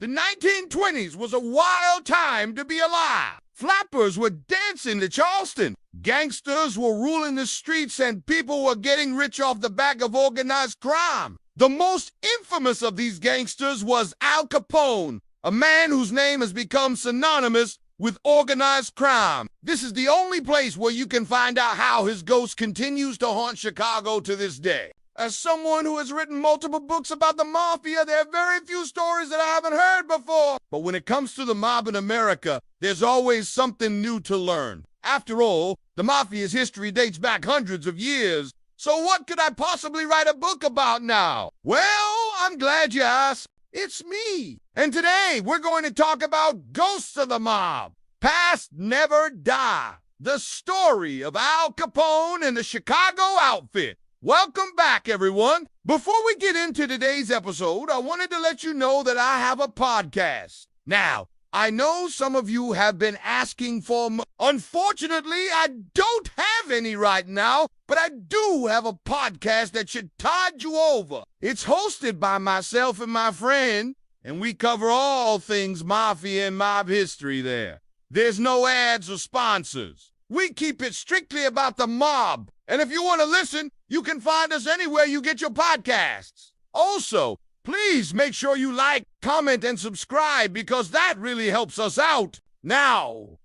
The 1920s was a wild time to be alive. Flappers were dancing to Charleston. Gangsters were ruling the streets and people were getting rich off the back of organized crime. The most infamous of these gangsters was Al Capone, a man whose name has become synonymous with organized crime. This is the only place where you can find out how his ghost continues to haunt Chicago to this day. As someone who has written multiple books about the Mafia, there are very few stories that I haven't heard before. But when it comes to the mob in America, there's always something new to learn. After all, the Mafia's history dates back hundreds of years. So what could I possibly write a book about now? Well, I'm glad you asked. It's me. And today, we're going to talk about Ghosts of the Mob. Past Never Die. The story of Al Capone and the Chicago Outfit. Welcome back, everyone. Before we get into today's episode, I wanted to let you know that I have a podcast. Now, I know some of you have been asking for Unfortunately, I don't have any right now, but I do have a podcast that should tide you over. It's hosted by myself and my friend, and we cover all things Mafia and mob history there. There's no ads or sponsors. We keep it strictly about the mob. And if you want to listen, you can find us anywhere you get your podcasts. Also, please make sure you like, comment, and subscribe because that really helps us out. Now,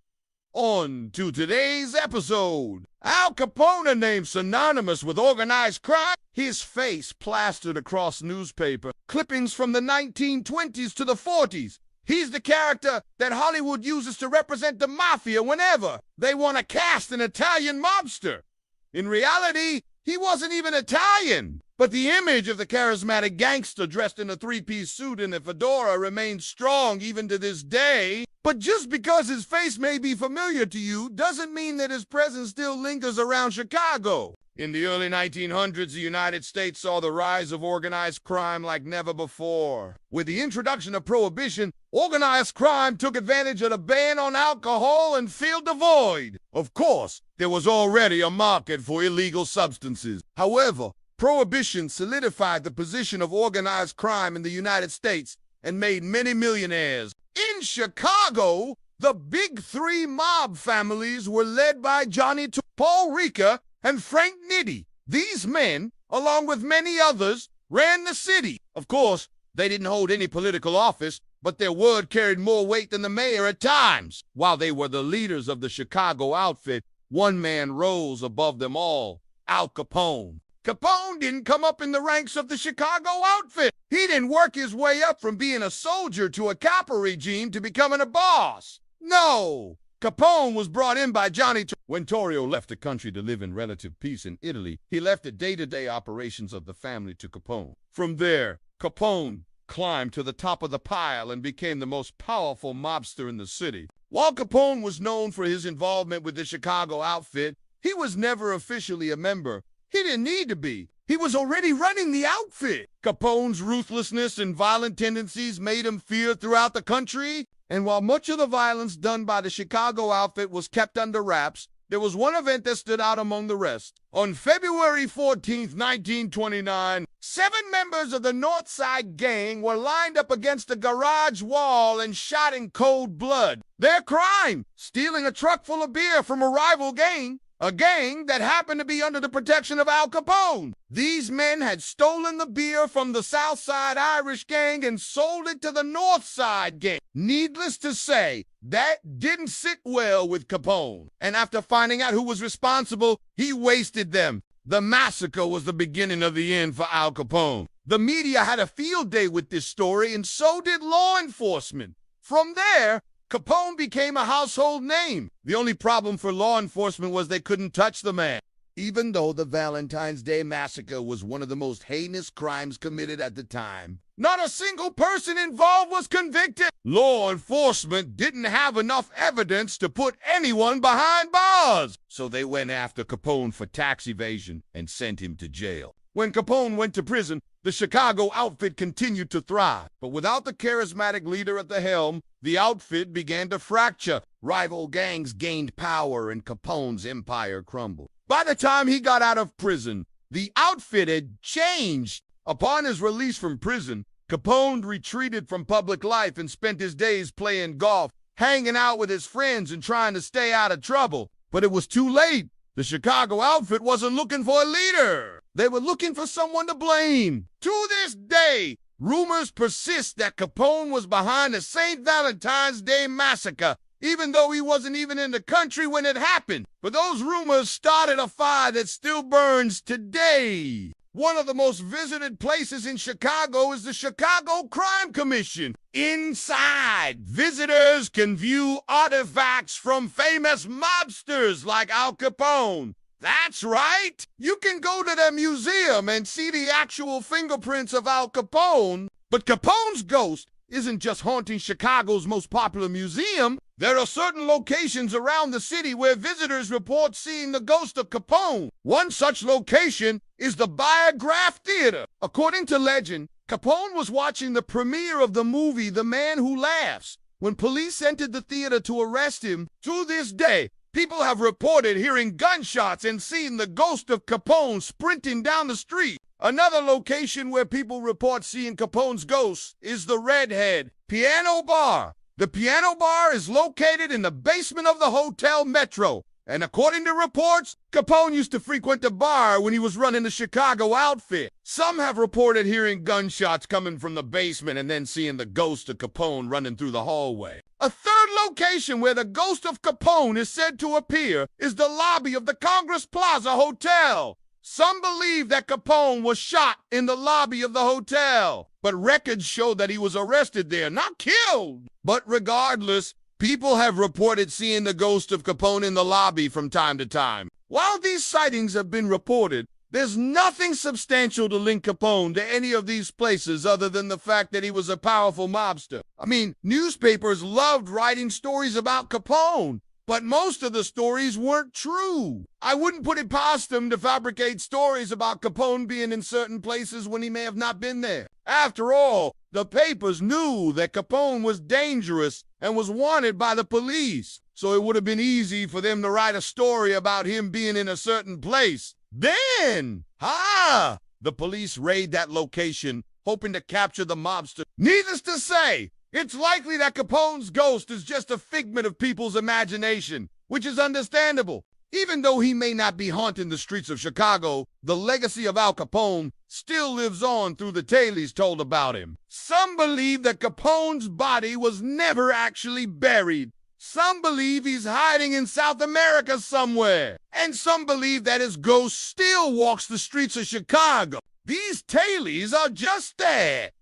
on to today's episode. Al Capone, a name synonymous with organized crime, his face plastered across newspaper clippings from the 1920s to the 40s. He's the character that Hollywood uses to represent the Mafia whenever they want to cast an Italian mobster. In reality, he wasn't even Italian, but the image of the charismatic gangster dressed in a three-piece suit and a fedora remains strong even to this day. But just because his face may be familiar to you doesn't mean that his presence still lingers around Chicago. In the early 1900s, the United States saw the rise of organized crime like never before. With the introduction of Prohibition, organized crime took advantage of the ban on alcohol and filled the void. Of course, there was already a market for illegal substances. However, Prohibition solidified the position of organized crime in the United States and made many millionaires. In Chicago, the big three mob families were led by Johnny Paul Ricca and Frank Nitti. These men, along with many others, ran the city. Of course, they didn't hold any political office, but their word carried more weight than the mayor at times. While they were the leaders of the Chicago Outfit, one man rose above them all, Al Capone. Capone didn't come up in the ranks of the Chicago Outfit. He didn't work his way up from being a soldier to a copper regime to becoming a boss. No! Capone was brought in by Johnny. When Torrio left the country to live in relative peace in Italy, he left the day-to-day operations of the family to Capone. From there, Capone climbed to the top of the pile and became the most powerful mobster in the city. While Capone was known for his involvement with the Chicago Outfit, he was never officially a member. He didn't need to be. He was already running the outfit. Capone's ruthlessness and violent tendencies made him feared throughout the country. And while much of the violence done by the Chicago Outfit was kept under wraps, there was one event that stood out among the rest. On February 14th, 1929, 7 members of the North Side Gang were lined up against a garage wall and shot in cold blood. Their crime? Stealing a truck full of beer from a rival gang. A gang that happened to be under the protection of Al Capone. These men had stolen the beer from the South Side Irish gang and sold it to the North Side gang. Needless to say, that didn't sit well with Capone. And after finding out who was responsible, he wasted them. The massacre was the beginning of the end for Al Capone. The media had a field day with this story, and so did law enforcement. From there, Capone became a household name. The only problem for law enforcement was they couldn't touch the man. Even though the Valentine's Day Massacre was one of the most heinous crimes committed at the time, not a single person involved was convicted. Law enforcement didn't have enough evidence to put anyone behind bars. So they went after Capone for tax evasion and sent him to jail. When Capone went to prison, the Chicago Outfit continued to thrive. But without the charismatic leader at the helm, the outfit began to fracture. Rival gangs gained power and Capone's empire crumbled. By the time he got out of prison, the outfit had changed. Upon his release from prison, Capone retreated from public life and spent his days playing golf, hanging out with his friends and trying to stay out of trouble. But it was too late. The Chicago outfit wasn't looking for a leader. They were looking for someone to blame. To this day, rumors persist that Capone was behind the St. Valentine's Day massacre, even though he wasn't even in the country when it happened. But those rumors started a fire that still burns today. One of the most visited places in Chicago is the Chicago Crime Commission. Inside, visitors can view artifacts from famous mobsters like Al Capone. That's right! You can go to the museum and see the actual fingerprints of Al Capone. But Capone's ghost isn't just haunting Chicago's most popular museum. There are certain locations around the city where visitors report seeing the ghost of Capone. One such location is the Biograph Theater. According to legend, Capone was watching the premiere of the movie The Man Who Laughs when police entered the theater to arrest him. To this day, people have reported hearing gunshots and seeing the ghost of Capone sprinting down the street. Another location where people report seeing Capone's ghost is the Redhead Piano Bar. The Piano Bar is located in the basement of the Hotel Metro, and according to reports, Capone used to frequent the bar when he was running the Chicago outfit. Some have reported hearing gunshots coming from the basement and then seeing the ghost of Capone running through the hallway. A third location where the ghost of Capone is said to appear is the lobby of the Congress Plaza Hotel. Some believe that Capone was shot in the lobby of the hotel, but records show that he was arrested there, not killed. But regardless, people have reported seeing the ghost of Capone in the lobby from time to time. While these sightings have been reported, there's nothing substantial to link Capone to any of these places other than the fact that he was a powerful mobster. I mean, newspapers loved writing stories about Capone, but most of the stories weren't true. I wouldn't put it past them to fabricate stories about Capone being in certain places when he may have not been there. After all, the papers knew that Capone was dangerous and was wanted by the police, so it would have been easy for them to write a story about him being in a certain place. Then, the police raid that location, hoping to capture the mobster. Needless to say, it's likely that Capone's ghost is just a figment of people's imagination, which is understandable. Even though he may not be haunting the streets of Chicago, the legacy of Al Capone still lives on through the tales told about him. Some believe that Capone's body was never actually buried. Some believe he's hiding in South America somewhere. And some believe that his ghost still walks the streets of Chicago. These tales are just that.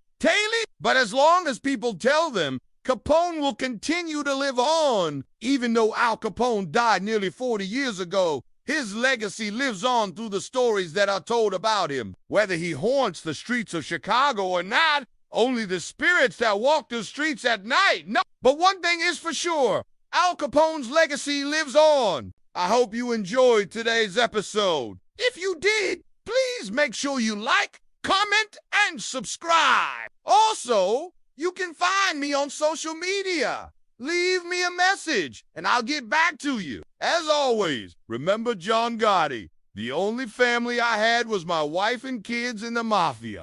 But as long as people tell them, Capone will continue to live on. Even though Al Capone died nearly 40 years ago, his legacy lives on through the stories that are told about him. Whether he haunts the streets of Chicago or not, only the spirits that walk the streets at night know. But one thing is for sure, Al Capone's legacy lives on. I hope you enjoyed today's episode. If you did, please make sure you like, comment, and subscribe. Also, you can find me on social media. Leave me a message, and I'll get back to you. As always, remember John Gotti. The only family I had was my wife and kids in the Mafia.